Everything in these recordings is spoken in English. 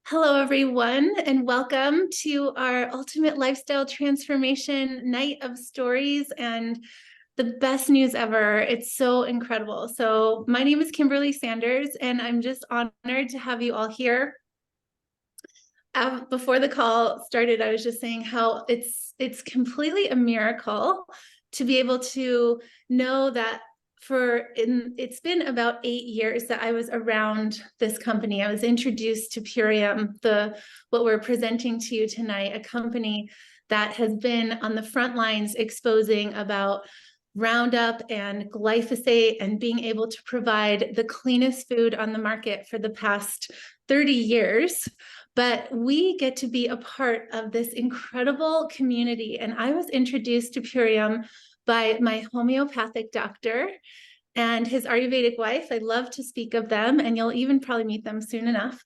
Hello, everyone, and welcome to our Ultimate Lifestyle Transformation Night of Stories and the best news ever. It's so incredible. So my name is Kimberly Sanders, and I'm just honored to have you all here. Before the call started, I was just saying how it's completely a miracle to be able to know that it's been about 8 years that I was around this company. I was introduced to Purium, what we're presenting to you tonight, a company that has been on the front lines exposing about Roundup and glyphosate and being able to provide the cleanest food on the market for the past 30 years. But we get to be a part of this incredible community. And I was introduced to Purium by my homeopathic doctor and his Ayurvedic wife. I love to speak of them, and you'll even probably meet them soon enough.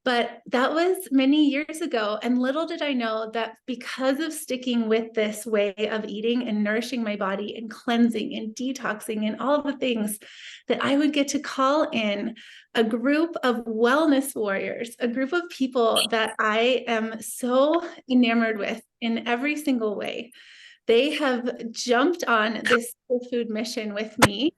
But that was many years ago. And little did I know that because of sticking with this way of eating and nourishing my body and cleansing and detoxing and all the things, that I would get to call in a group of wellness warriors, a group of people that I am so enamored with in every single way. They have jumped on this food mission with me.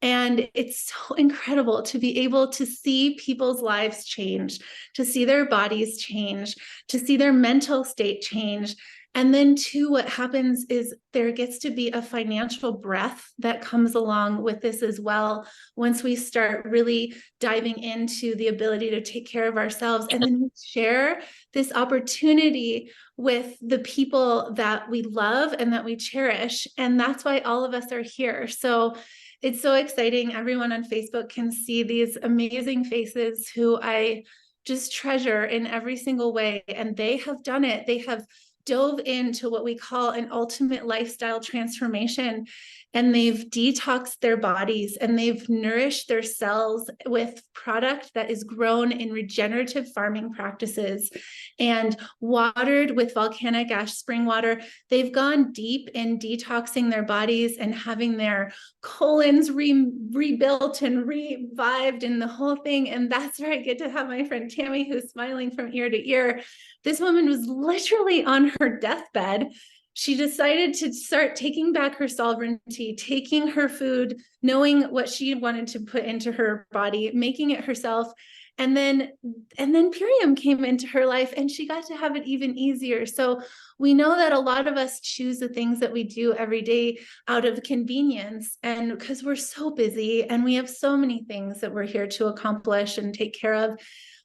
And it's so incredible to be able to see people's lives change, to see their bodies change, to see their mental state change. And then, too, what happens is there gets to be a financial breath that comes along with this as well. Once we start really diving into the ability to take care of ourselves, and then we share this opportunity with the people that we love and that we cherish. And that's why all of us are here. So it's so exciting. Everyone on Facebook can see these amazing faces who I just treasure in every single way. And they have done it. They have dove into what we call an ultimate lifestyle transformation. And they've detoxed their bodies and they've nourished their cells with product that is grown in regenerative farming practices and watered with volcanic ash spring water. They've gone deep in detoxing their bodies and having their colons rebuilt and revived and the whole thing. And that's where I get to have my friend Tammy, who's smiling from ear to ear. This woman was literally on her deathbed. She decided to start taking back her sovereignty, taking her food, knowing what she wanted to put into her body, making it herself. And then Purium came into her life and she got to have it even easier. So we know that a lot of us choose the things that we do every day out of convenience, and because we're so busy and we have so many things that we're here to accomplish and take care of,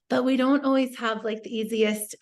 but we don't always have like the easiest,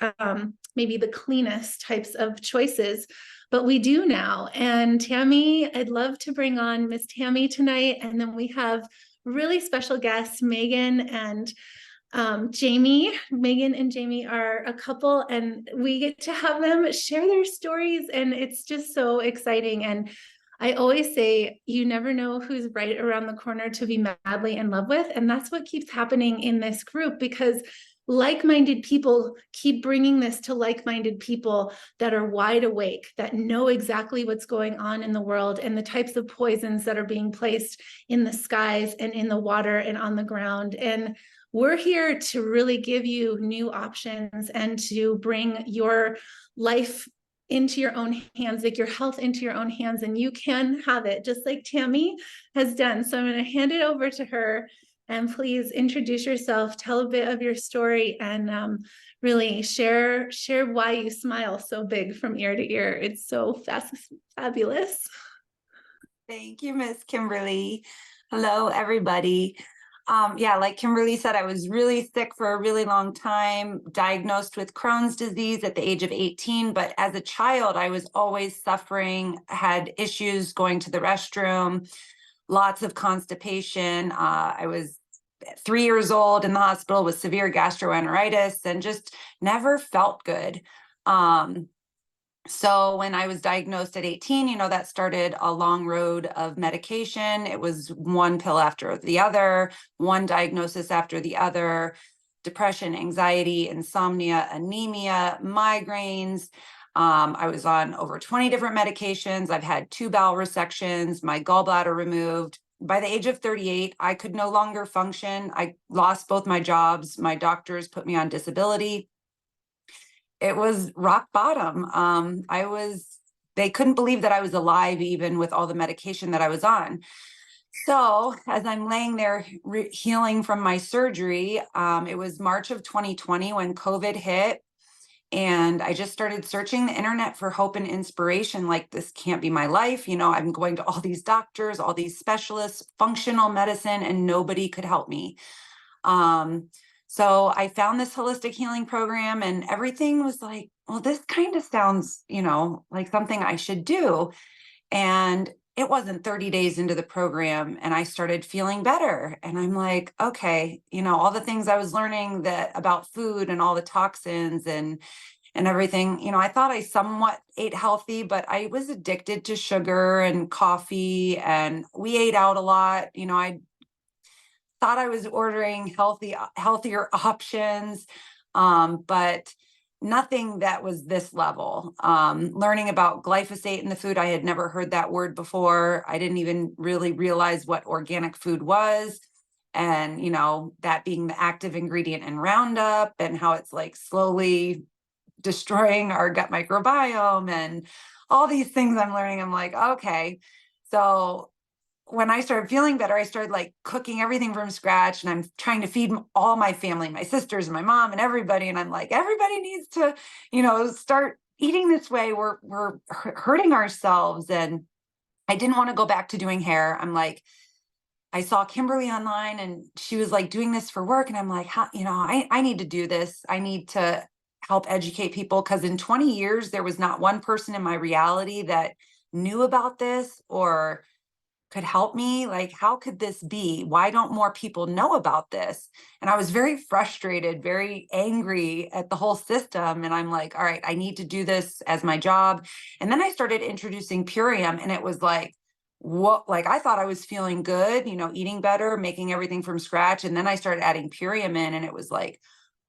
maybe the cleanest types of choices, but we do now. And Tammy, I'd love to bring on Miss Tammy tonight. And then we have really special guests, Meghan and Jamie. Meghan and Jamie are a couple, and we get to have them share their stories. And it's just so exciting. And I always say, you never know who's right around the corner to be madly in love with. And that's what keeps happening in this group, because like-minded people keep bringing this to like-minded people that are wide awake, that know exactly what's going on in the world and the types of poisons that are being placed in the skies and in the water and on the ground. And we're here to really give you new options and to bring your life into your own hands, like your health into your own hands, and you can have it just like Tammy has done. So I'm going to hand it over to her, and please introduce yourself, tell a bit of your story, and really share why you smile so big from ear to ear. It's so fabulous. Thank you, Miss Kimberly. Hello, everybody. Yeah, like Kimberly said, I was really sick for a really long time, diagnosed with Crohn's disease at the age of 18. But as a child, I was always suffering, had issues going to the restroom, lots of constipation. I was 3 years old in the hospital with severe gastroenteritis and just never felt good. So when I was diagnosed at 18, that started a long road of medication. It was one pill after the other, one diagnosis after the other, depression, anxiety, insomnia, anemia, migraines. I was on over 20 different medications. I've had 2 bowel resections, my gallbladder removed, by the age of 38, I could no longer function. I lost both my jobs. My doctors put me on disability. It was rock bottom. They couldn't believe that I was alive, even with all the medication that I was on. So as I'm laying there healing from my surgery, it was March of 2020 when COVID hit. And I just started searching the internet for hope and inspiration. Like, this can't be my life. You know, I'm going to all these doctors, all these specialists, functional medicine, and nobody could help me. So I found this holistic healing program, and everything was like, well, this kind of sounds, you know, like something I should do. And it wasn't 30 days into the program and I started feeling better. And I'm like, okay, you know, all the things I was learning that about food and all the toxins and everything, you know, I thought I somewhat ate healthy, but I was addicted to sugar and coffee, and we ate out a lot. You know, I thought I was ordering healthier options, but nothing that was this level. Learning about glyphosate in the food, I had never heard that word before. I didn't even really realize what organic food was. And, you know, that being the active ingredient in Roundup, and how it's like slowly destroying our gut microbiome and all these things I'm learning. I'm like, okay. So when I started feeling better, I started like cooking everything from scratch, and I'm trying to feed all my family, my sisters and my mom and everybody. And I'm like, everybody needs to, you know, start eating this way. We're hurting ourselves. And I didn't want to go back to doing hair. I'm like, I saw Kimberly online and she was like doing this for work. And I'm like, how, you know, I need to do this. I need to help educate people, because in 20 years, there was not one person in my reality that knew about this or could help me. Like, how could this be? Why don't more people know about this? And I was very frustrated, very angry at the whole system. And I'm like, all right, I need to do this as my job. And then I started introducing Purium, and it was like, what, like, I thought I was feeling good, you know, eating better, making everything from scratch. And then I started adding Purium in, and it was like,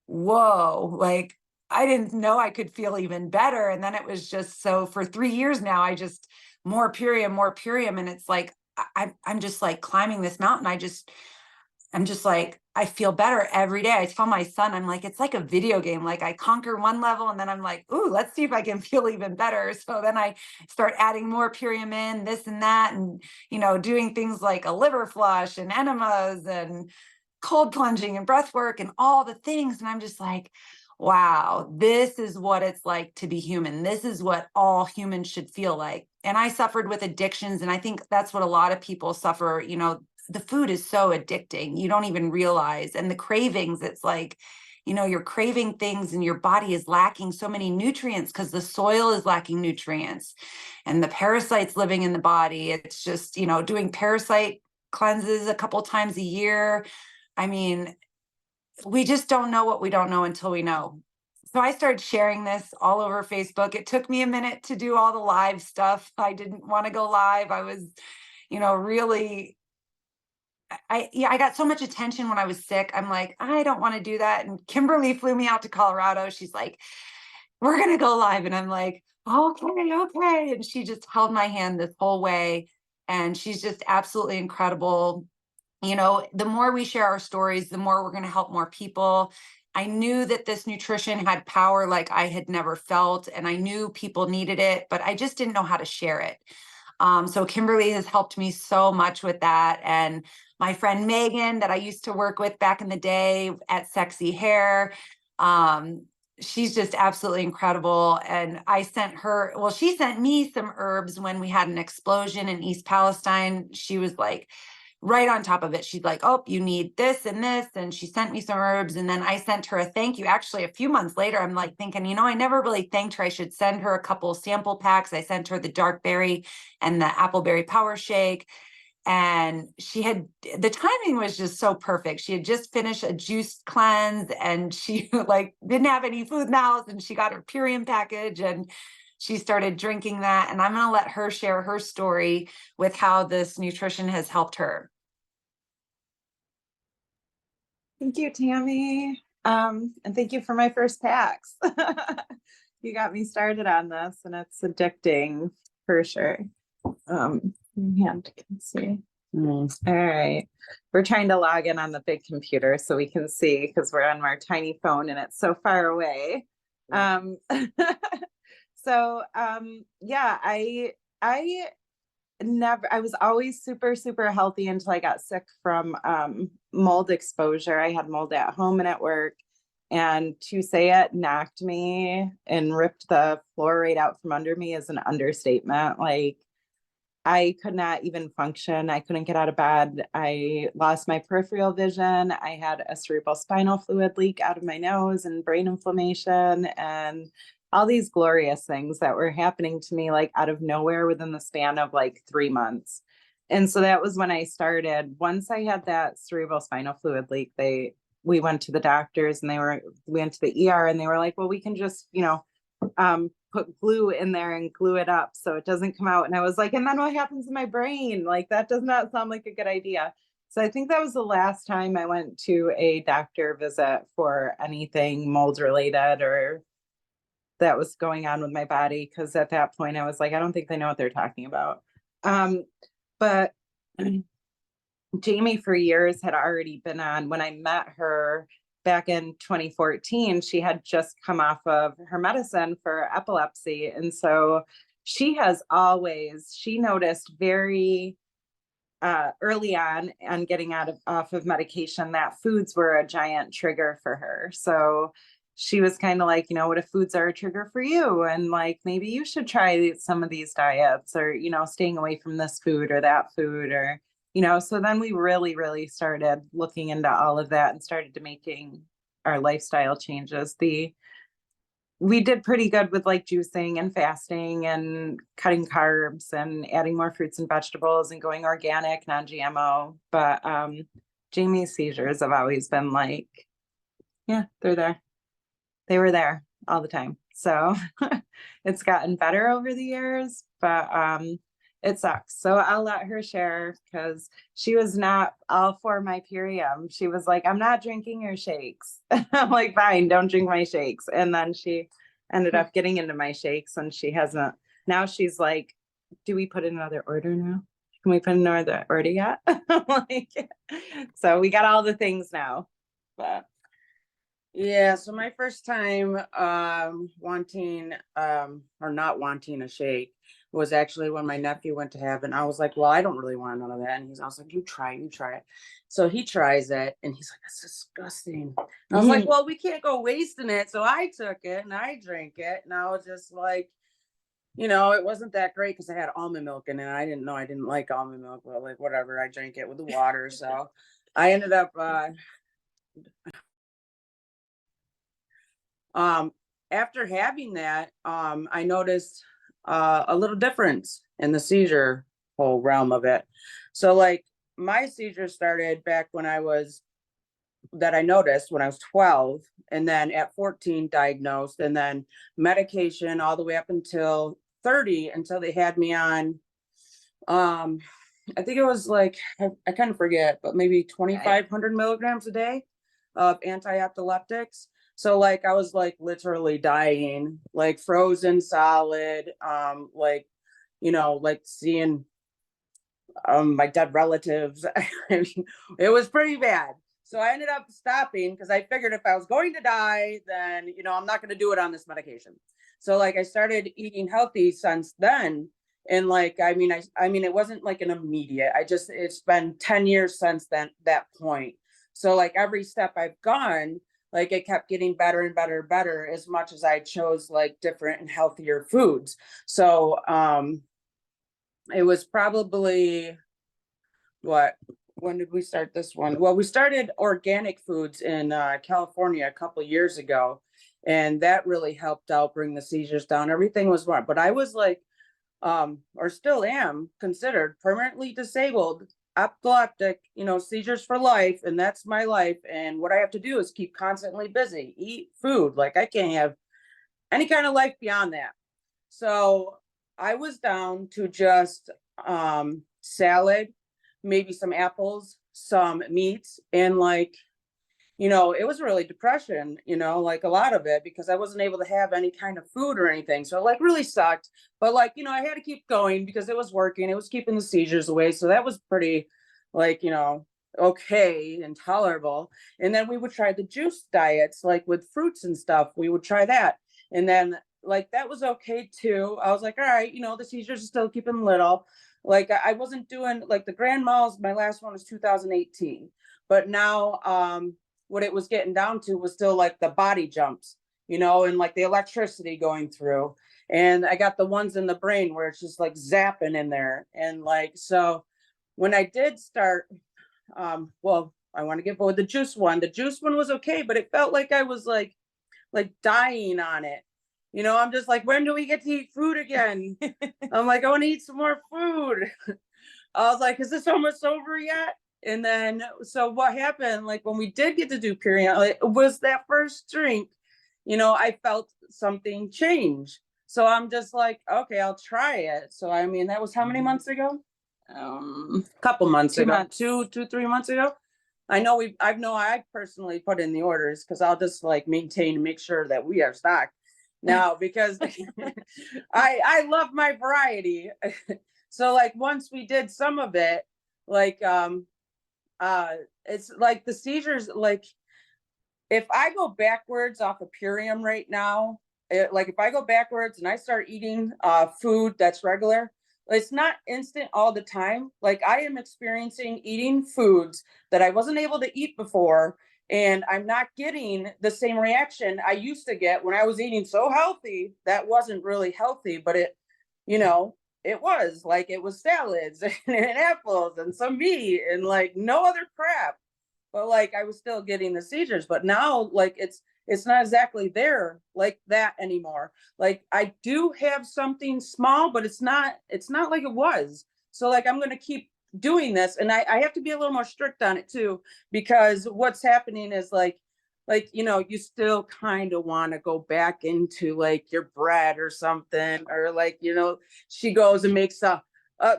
whoa, like, I didn't know I could feel even better. And then it was just, so for 3 years now, I just more Purium. And it's like, I'm just like climbing this mountain. I'm just like, I feel better every day. I tell my son, I'm like, it's like a video game. Like, I conquer one level and then I'm like, ooh, let's see if I can feel even better. So then I start adding more Purium in, this and that, and, you know, doing things like a liver flush and enemas and cold plunging and breath work and all the things. And I'm just like, wow, this is what it's like to be human. This is what all humans should feel like. And I suffered with addictions. And I think that's what a lot of people suffer. You know, the food is so addicting. You don't even realize. And the cravings, it's like, you know, you're craving things and your body is lacking so many nutrients because the soil is lacking nutrients and the parasites living in the body. It's just, you know, doing parasite cleanses a couple times a year. I mean, we just don't know what we don't know until we know. So I started sharing this all over Facebook. It took me a minute to do all the live stuff. I didn't want to go live. I was, you know, really, I got so much attention when I was sick. I'm like, I don't want to do that. And Kimberly flew me out to Colorado. She's like, we're going to go live. And I'm like, okay. And she just held my hand this whole way. And she's just absolutely incredible. You know, the more we share our stories, the more we're going to help more people. I knew that this nutrition had power like I had never felt, and I knew people needed it, but I just didn't know how to share it. So Kimberly has helped me so much with that. And my friend Megan, that I used to work with back in the day at Sexy Hair, she's just absolutely incredible. And I sent her, well, she sent me some herbs when we had an explosion in East Palestine. She was like, right on top of it. She's like, oh, you need this and this. And she sent me some herbs. And then I sent her a thank you. Actually, a few months later, I'm like thinking, you know, I never really thanked her. I should send her a couple sample packs. I sent her the dark berry and the appleberry power shake. And she had, the timing was just so perfect. She had just finished a juice cleanse and she like didn't have any food in the house, and she got her Purium package and she started drinking that. And I'm going to let her share her story with how this nutrition has helped her. Thank you, Tammy. And thank you for my first packs. You got me started on this, and it's addicting for sure. Your hand can see. All right. We're trying to log in on the big computer so we can see because we're on our tiny phone and it's so far away. Yeah, I never, I was always super, super healthy until I got sick from mold exposure. I had mold at home and at work. And to say it knocked me and ripped the floor right out from under me is an understatement. Like, I could not even function. I couldn't get out of bed. I lost my peripheral vision. I had a cerebral spinal fluid leak out of my nose and brain inflammation and all these glorious things that were happening to me like out of nowhere within the span of like 3 months. And so that was when I started. Once I had that cerebral spinal fluid leak, we went to the doctors and we went to the ER and they were like, well, we can just, put glue in there and glue it up so it doesn't come out. And I was like, and then what happens in my brain? Like, that does not sound like a good idea. So I think that was the last time I went to a doctor visit for anything mold related or that was going on with my body. Cause at that point I was like, I don't think they know what they're talking about. But Jamie for years had already been on. When I met her back in 2014, she had just come off of her medicine for epilepsy. And so she noticed very early on getting off of medication that foods were a giant trigger for her. So she was kind of like, what if foods are a trigger for you? And like, maybe you should try some of these diets or, staying away from this food or that food or, so then we really, really started looking into all of that and started to making our lifestyle changes. We did pretty good with like juicing and fasting and cutting carbs and adding more fruits and vegetables and going organic, non-GMO. But Jamie's seizures have always been like, yeah, they're there. They were there all the time. So it's gotten better over the years, but it sucks. So I'll let her share because she was not all for my Purium. She was like, I'm not drinking your shakes. I'm like, fine, don't drink my shakes. And then she ended up getting into my shakes and she hasn't. Now she's like, do we put in another order now? Can we put in another order yet? Like, so we got all the things now. But yeah, so my first time wanting or not wanting a shake was actually when my nephew went to heaven. I was like, well, I don't really want none of that. And I was like, you try it. So he tries it and he's like, that's disgusting. And I was like, well, we can't go wasting it. So I took it and I drank it. And I was just like, it wasn't that great because I had almond milk in it. I didn't know I didn't like almond milk, but like whatever, I drank it with the water. So I ended up after having that, I noticed a little difference in the seizure whole realm of it. So like my seizure started back that I noticed when I was 12, and then at 14 diagnosed, and then medication all the way up until 30 until they had me on I think it was like I kind of forget, but maybe 2,500 milligrams a day of anti-epileptics. So like I was like literally dying, like frozen solid, like like seeing my dead relatives. I mean, it was pretty bad. So I ended up stopping because I figured if I was going to die, then I'm not going to do it on this medication. So like I started eating healthy since then. And like I mean it wasn't like an immediate. It's been 10 years since that point. So like every step I've gone, like it kept getting better and better and better as much as I chose like different and healthier foods. So it was probably when did we start this one? Well, we started organic foods in California a couple of years ago, and that really helped out bring the seizures down. Everything was wrong, but I was like or still am considered permanently disabled, epileptic, seizures for life. And that's my life. And what I have to do is keep constantly busy, eat food. Like I can't have any kind of life beyond that. So I was down to just salad, maybe some apples, some meats, and like, it was really depression, like a lot of it, because I wasn't able to have any kind of food or anything. So it like really sucked. But like, I had to keep going because it was working. It was keeping the seizures away. So that was pretty like, okay and tolerable. And then we would try the juice diets, like with fruits and stuff. We would try that. And then like that was okay too. I was like, all right, the seizures are still keeping little. Like I wasn't doing like the grand mal's, my last one was 2018. But now what it was getting down to was still like the body jumps, and like the electricity going through. And I got the ones in the brain where it's just like zapping in there. And like, so when I did start, well, I want to get with the juice one. The juice one was okay, but it felt like I was like dying on it. I'm just like, when do we get to eat food again? I'm like, I want to eat some more food. I was like, is this almost over yet? And then, so what happened, like when we did get to do period, it was that first drink, I felt something change. So I'm just like, okay, I'll try it. So, I mean, that was how many months ago? Couple months ago, 3 months ago. I personally put in the orders because I'll just like maintain and make sure that we have stock now because I love my variety. So like once we did some of it, like it's like the seizures, like if I go backwards off of Purium right now, like if I go backwards and I start eating food that's regular, it's not instant all the time. Like I am experiencing eating foods that I wasn't able to eat before, and I'm not getting the same reaction I used to get when I was eating so healthy. That wasn't really healthy, but it was like, it was salads and apples and some meat and like no other crap. But like I was still getting the seizures, but now like it's not exactly there like that anymore. Like I do have something small, but it's not like it was. So like I'm gonna keep doing this, and I have to be a little more strict on it too, because what's happening is like you still kind of want to go back into like your bread or something, or like she goes and makes a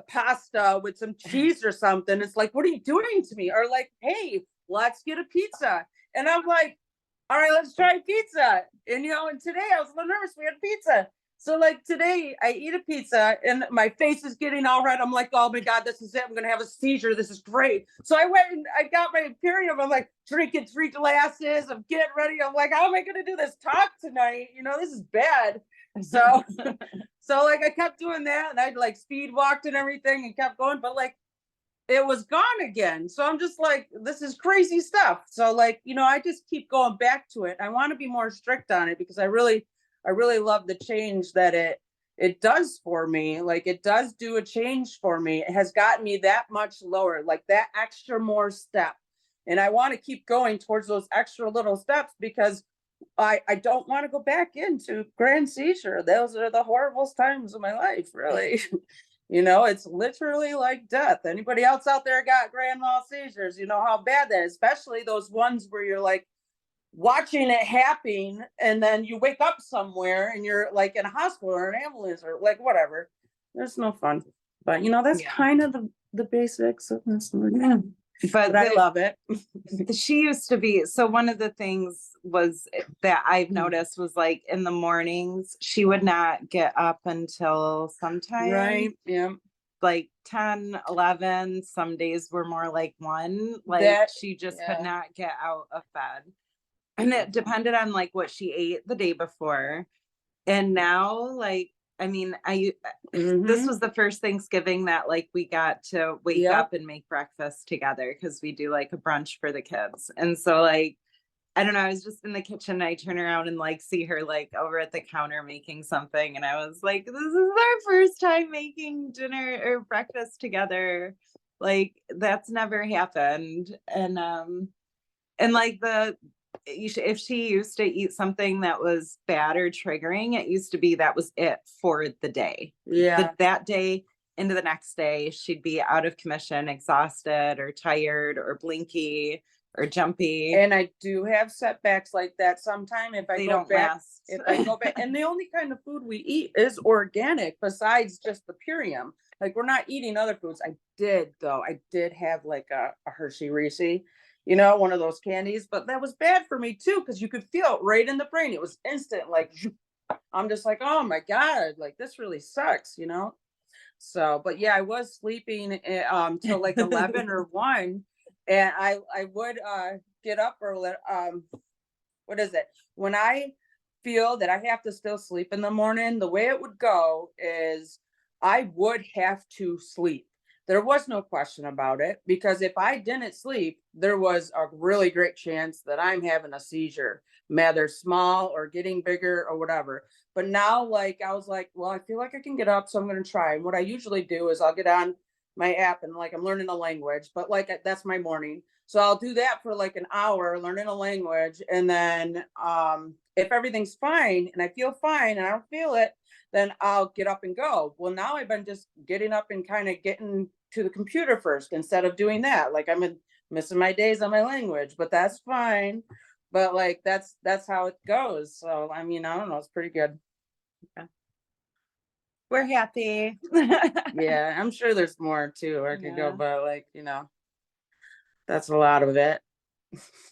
pasta with some cheese or something. It's like, what are you doing to me? Or like, hey, let's get a pizza. And I'm like, all right, let's try pizza. And and today I was a little nervous. We had pizza. So like today I eat a pizza and my face is getting all red. I'm like, oh my God, this is it. I'm gonna have a seizure. This is great. So I went and I got my Imperium. I'm like drinking 3 glasses. I'm getting ready. I'm like, how am I gonna do this talk tonight? This is bad. So so like I kept doing that, and I like speed walked and everything and kept going, but like it was gone again. So I'm just like, this is crazy stuff. So like, I just keep going back to it. I want to be more strict on it because I really love the change that it does for me. Like it does do a change for me. It has gotten me that much lower, like that extra more step. And I want to keep going towards those extra little steps because I don't want to go back into grand seizure. Those are the horrible times of my life, really. It's literally like death. Anybody else out there got grand mal seizures? You know how bad that is, especially those ones where you're like watching it happen and then you wake up somewhere and you're like in a hospital or an ambulance or like whatever. There's no fun. But that's kind of the basics of this. But I love it. She used to be, so one of the things was that I've noticed was like in the mornings, she would not get up until sometime. Right. Yeah. Like 10, 11, some days were more like 1. Like she just could not get out of bed. And it depended on like what she ate the day before. And now like, I mean, this was the first Thanksgiving that like we got to wake up and make breakfast together because we do like a brunch for the kids. And so like, I don't know, I was just in the kitchen. I turn around and like see her like over at the counter making something. And I was like, this is our first time making dinner or breakfast together. Like that's never happened. And like if she used to eat something that was bad or triggering, it used to be that was it for the day. Yeah. That day into the next day, she'd be out of commission, exhausted or tired or blinky or jumpy. And I do have setbacks like that sometime if I go back. If I go back, and the only kind of food we eat is organic besides just the Purium. Like we're not eating other foods. I did have like a Hershey Reese, one of those candies, but that was bad for me too, because you could feel it right in the brain. It was instant, like I'm just like, oh my God, like this really sucks, So, but yeah, I was sleeping till like 11 or 1, and I would get up early. What is it? When I feel that I have to still sleep in the morning, the way it would go is I would have to sleep. There was no question about it, because if I didn't sleep, there was a really great chance that I'm having a seizure, whether small or getting bigger or whatever. But now, like, I was like, well, I feel like I can get up, so I'm going to try. And what I usually do is I'll get on my app and like I'm learning a language, but like that's my morning. So I'll do that for like an hour, learning a language. And then if everything's fine and I feel fine and I don't feel it, then I'll get up and go. Well, now I've been just getting up and kind of getting to the computer first instead of doing that. Like missing my days on my language, but that's fine. But like that's how it goes. So I mean, I don't know, it's pretty good. We're happy. Yeah, I'm sure there's more too. I could go, Yeah. but like, that's a lot of it.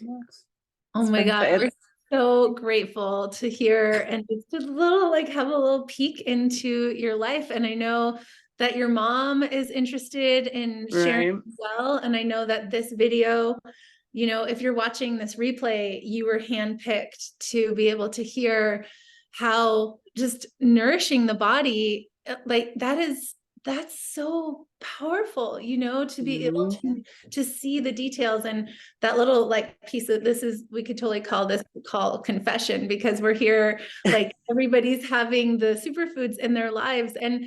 Oh It's my been God, good. we're so grateful to hear and just a little like have a little peek into your life. And I know that your mom is interested in sharing Right. as well. And I know that this video, if you're watching this replay, you were handpicked to be able to hear how just nourishing the body, like that's so powerful, to be able to see the details. And that little like piece of we could totally call this call confession, because we're here, like everybody's having the superfoods in their lives. And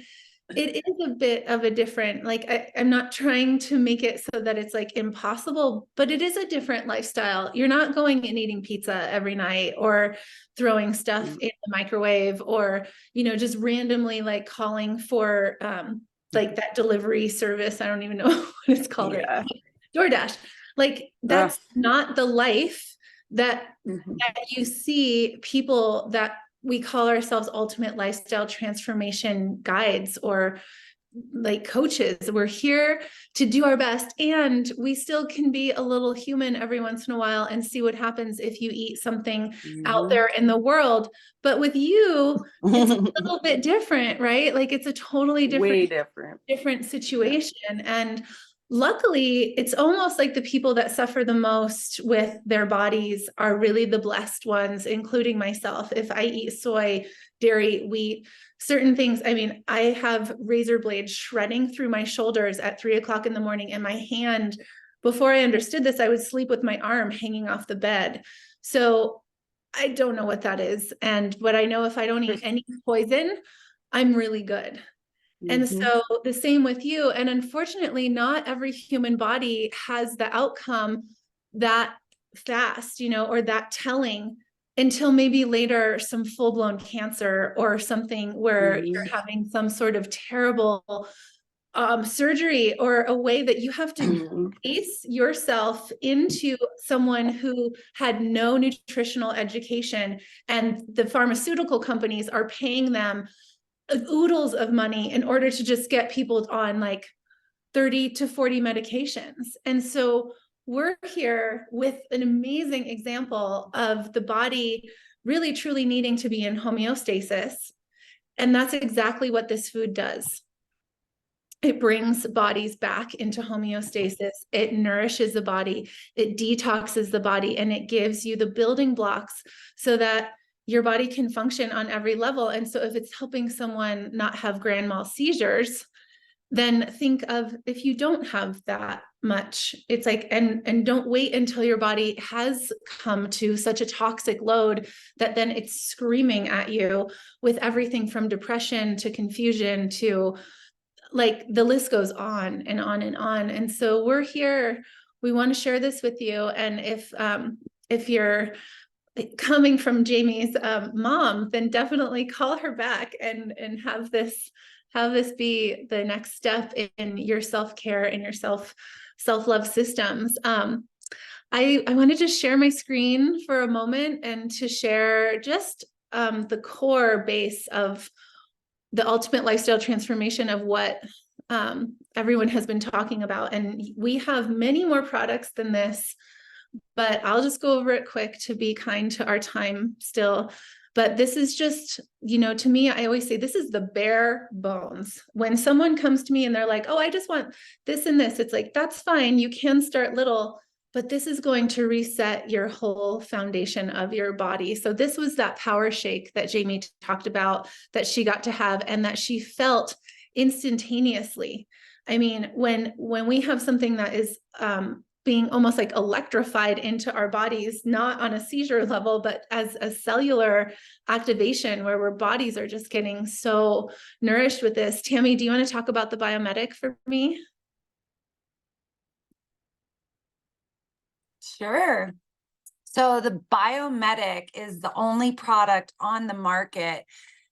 it is a bit of a different, like, I'm not trying to make it so that it's like impossible, but it is a different lifestyle. You're not going and eating pizza every night or throwing stuff in the microwave or, just randomly like calling for, like that delivery service. I don't even know what it's called. Yeah. Right now. DoorDash. Like that's not the life that you see people that we call ourselves ultimate lifestyle transformation guides or like coaches. We're here to do our best, and we still can be a little human every once in a while and see what happens if you eat something out there in the world. But with you, it's a little bit different, right? Like it's a totally Way different situation. And luckily, it's almost like the people that suffer the most with their bodies are really the blessed ones, including myself. If I eat soy, dairy, wheat, certain things, I mean, I have razor blades shredding through my shoulders at 3 o'clock in the morning, and my hand, before I understood this, I would sleep with my arm hanging off the bed. So I don't know what that is. But I know if I don't eat any poison, I'm really good. And so the same with you. And unfortunately, not every human body has the outcome that fast, or that telling until maybe later some full-blown cancer or something where you're having some sort of terrible surgery or a way that you have to place yourself into someone who had no nutritional education, and the pharmaceutical companies are paying them oodles of money in order to just get people on like 30 to 40 medications. And so we're here with an amazing example of the body really truly needing to be in homeostasis. And that's exactly what this food does. It brings bodies back into homeostasis. It nourishes the body, it detoxes the body, and it gives you the building blocks so that your body can function on every level. And so if it's helping someone not have grand mal seizures, then think of if you don't have that much, it's like, and don't wait until your body has come to such a toxic load that then it's screaming at you with everything from depression to confusion to like the list goes on and on and on. And so we're here, we want to share this with you. And if you're coming from Jamie's mom, then definitely call her back and have this be the next step in your self-care and your self-love systems. I wanted to share my screen for a moment and to share just the core base of the ultimate lifestyle transformation of what everyone has been talking about. And we have many more products than this, but I'll just go over it quick to be kind to our time still. But this is just, to me, I always say this is the bare bones. When someone comes to me and they're like, oh, I just want this and this, it's like, that's fine. You can start little, but this is going to reset your whole foundation of your body. So this was that power shake that Jamie talked about, that she got to have and that she felt instantaneously. I mean, when we have something that is being almost like electrified into our bodies, not on a seizure level, but as a cellular activation where our bodies are just getting so nourished with this. Tammy, do you want to talk about the biomedic for me? Sure. So the biomedic is the only product on the market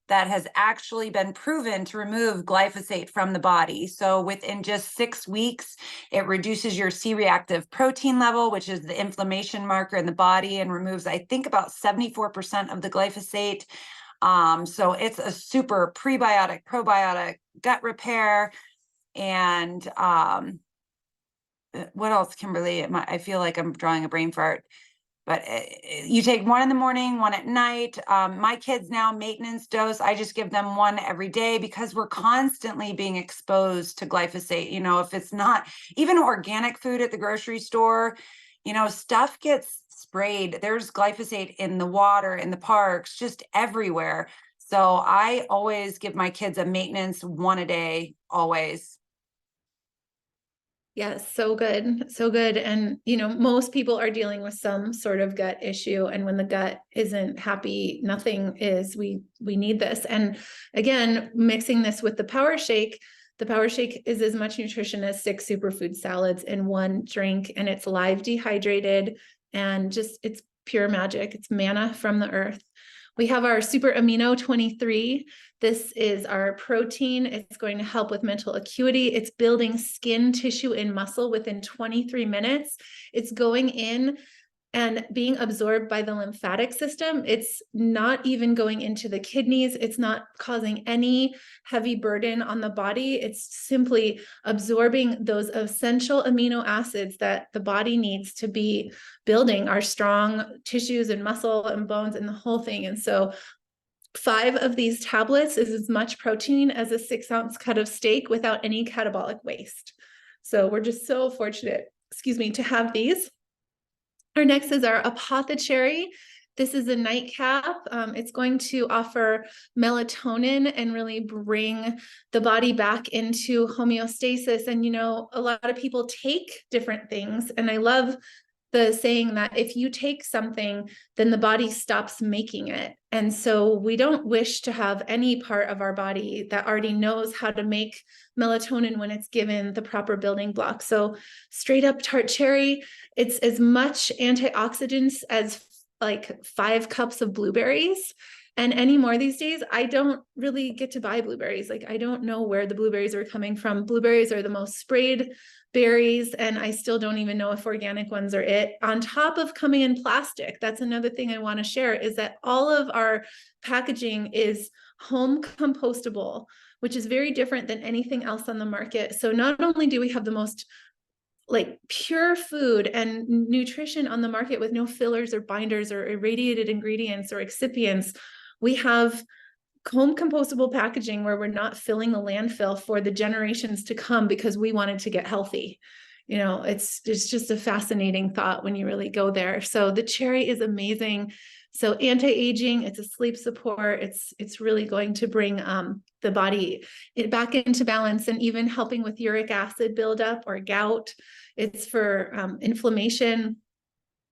that has actually been proven to remove glyphosate from the body. So within just 6 weeks, it reduces your C-reactive protein level, which is the inflammation marker in the body, and removes, I think, about 74% of the glyphosate. So it's a super prebiotic, probiotic, gut repair. And what else, Kimberly? I feel like I'm drawing a brain fart. But you take one in the morning, one at night. My kids now, maintenance dose, I just give them one every day because we're constantly being exposed to glyphosate. If it's not even organic food at the grocery store, stuff gets sprayed. There's glyphosate in the water, in the parks, just everywhere. So I always give my kids a maintenance one a day, always. Yes, so good. So good. And, most people are dealing with some sort of gut issue. And when the gut isn't happy, nothing is. We need this. And again, mixing this with the power shake is as much nutrition as 6 superfood salads in one drink. And it's live dehydrated and just, it's pure magic. It's manna from the earth. We have our Super Amino 23. This is our protein. It's going to help with mental acuity. It's building skin, tissue, and muscle within 23 minutes. It's going in and being absorbed by the lymphatic system. It's not even going into the kidneys. It's not causing any heavy burden on the body. It's simply absorbing those essential amino acids that the body needs to be building our strong tissues and muscle and bones and the whole thing. And so 5 of these tablets is as much protein as a 6-ounce cut of steak without any catabolic waste. So we're just so fortunate, to have these. Our next is our Apothecary. This is a nightcap. It's going to offer melatonin and really bring the body back into homeostasis. And, a lot of people take different things. And I love the saying that if you take something, then the body stops making it. And so we don't wish to have any part of our body that already knows how to make melatonin when it's given the proper building blocks. So straight up tart cherry, it's as much antioxidants as like 5 cups of blueberries. And anymore these days, I don't really get to buy blueberries. Like, I don't know where the blueberries are coming from. Blueberries are the most sprayed berries, and I still don't even know if organic ones are it. On top of coming in plastic, that's another thing I want to share, is that all of our packaging is home compostable, which is very different than anything else on the market. So not only do we have the most like pure food and nutrition on the market with no fillers or binders or irradiated ingredients or excipients, we have home compostable packaging where we're not filling the landfill for the generations to come because we wanted to get healthy. It's just a fascinating thought when you really go there. So the cherry is amazing. So anti-aging, it's a sleep support. It's really going to bring the body back into balance, and even helping with uric acid buildup or gout. It's for inflammation.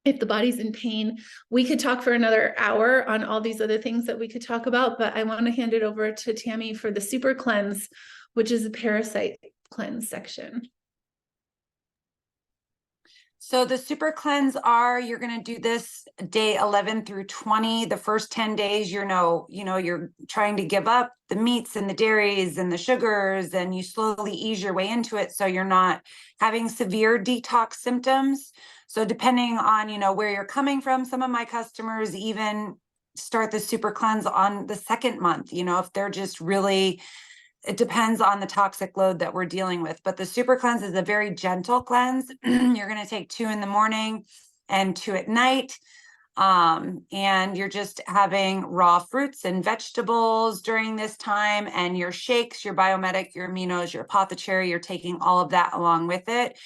If the body's in pain. We could talk for another hour on all these other things that we could talk about, but I want to hand it over to Tammy for the Super Cleanse, which is a parasite cleanse section. So the Super Cleanse you're going to do this day 11 through 20. The first 10 days, you're trying to give up the meats and the dairies and the sugars, and you slowly ease your way into it. So you're not having severe detox symptoms. So depending on, where you're coming from, some of my customers even start the Super Cleanse on the 2nd month, if they're just really, it depends on the toxic load that we're dealing with. But the Super Cleanse is a very gentle cleanse. You're going to take 2 in the morning, and 2 at night. And you're just having raw fruits and vegetables during this time, and your shakes, your Biometic, your aminos, your apothecary, you're taking all of that along with it.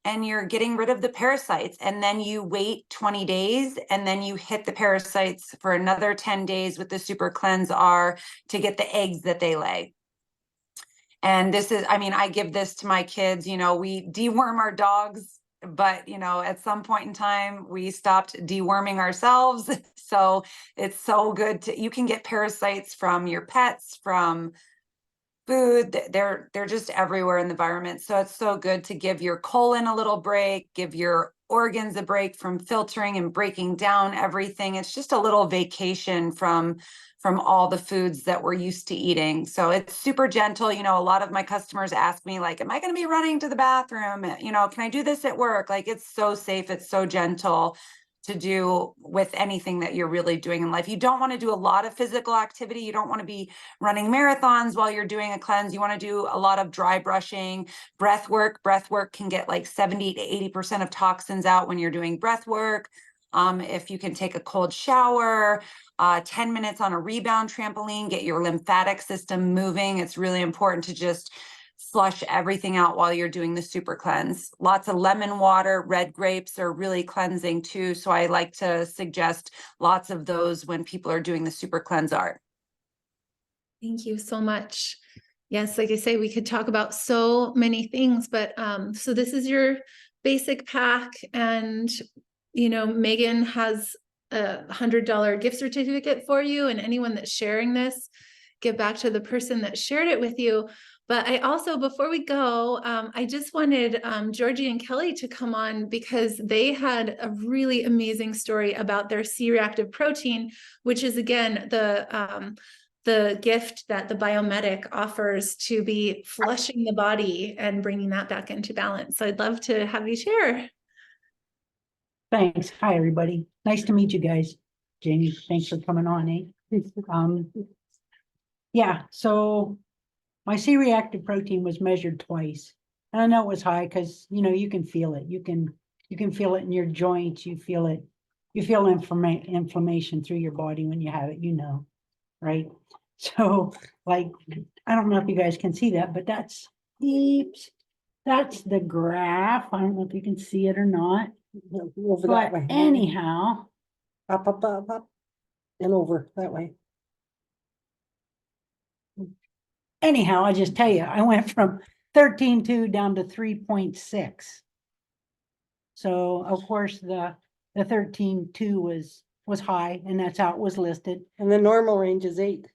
And you're getting rid of the parasites, and then you wait 20 days, and then you hit the parasites for another 10 days with the Super Cleanse R to get the eggs that they lay. And this is, I mean, I give this to my kids, you know, we deworm our dogs, but, you know, at some point in time, we stopped deworming ourselves. So it's so good to, you can get parasites from your pets, from food. They're just everywhere in the environment. So it's so good to give your colon a little break, give your organs a break from filtering and breaking down everything. It's just a little vacation from all the foods that we're used to eating. So it's super gentle. You know, a lot of my customers ask me, like, am I going to be running to the bathroom? You know, can I do this at work? Like, it's so safe. It's so gentle to do with anything that you're really doing in life. You don't want to do a lot of physical activity. You don't want to be running marathons while you're doing a cleanse. You want to do a lot of dry brushing, breath work. Breath work can get like 70 to 80% of toxins out when you're doing breath work. If you can take a cold shower, 10 minutes on a rebound trampoline, get your lymphatic system moving. It's really important to just flush everything out while you're doing the super cleanse. Lots of lemon water, red grapes are really cleansing too. So I like to suggest lots of those when people are doing the super cleanse art. Thank you so much. Yes, like I say, we could talk about so many things, but so this is your basic pack, and you know, Meghan has a $100 gift certificate for you, and anyone that's sharing this, get back to the person that shared it with you. But I also, before we go, I just wanted Georgie and Kelly to come on, because they had a really amazing story about their C-reactive protein, which is, again, the gift that the Biometic offers to be flushing the body and bringing that back into balance. So I'd love to have you share. Thanks. Hi, everybody. Nice to meet you guys. Jamie, thanks for coming on, eh? Yeah, so my C-reactive protein was measured twice. And I know it was high because, you know, you can feel it. You can feel it in your joints. You feel it. You feel inflammation through your body when you have it, you know, right? So, like, I don't know if you guys can see that, but that's the graph. I don't know if you can see it or not. Over But that way. anyhow, Up, up, up, up, and over that way. I just tell you, I went from 13.2 down to 3.6. So of course the 13.2 was high, and that's how it was listed. And the normal range is 8.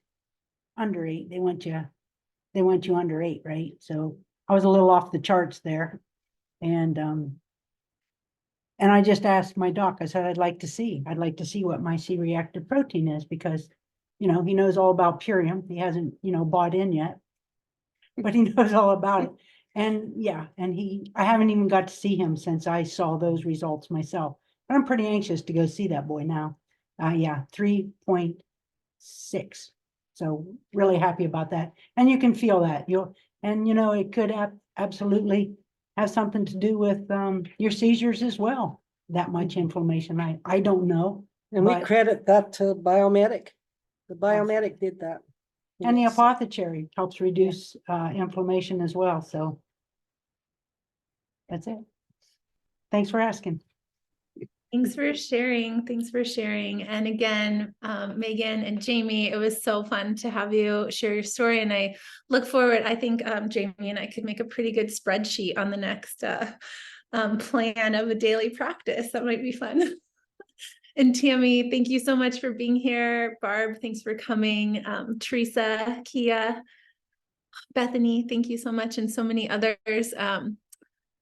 Under 8, they want you under 8, right? So I was a little off the charts there. And I just asked my doc, I said, I'd like to see what my C-reactive protein is, because, you know, he knows all about Purium. He hasn't, you know, bought in yet, but he knows all about it. And yeah, and I haven't even got to see him since I saw those results myself. But I'm pretty anxious to go see that boy now. Yeah, 3.6. So really happy about that. And you can feel that. And you know, it could absolutely have something to do with your seizures as well. That much inflammation. I don't know. And we But- credit that to Biometic. The Biometic did that. And the Yes. apothecary helps reduce inflammation as well. So that's it. Thanks for asking. Thanks for sharing. Thanks for sharing. And again, Meghan and Jamie, it was so fun to have you share your story. And I look forward, I think Jamie and I could make a pretty good spreadsheet on the next plan of a daily practice. That might be fun. And Tammy, thank you so much for being here. Barb, thanks for coming. Teresa, Kia, Bethany, thank you so much. And so many others. I'm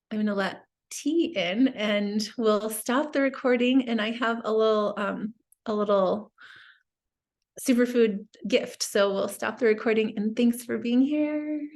going to let T in, and we'll stop the recording. And I have a little superfood gift. So we'll stop the recording, and thanks for being here.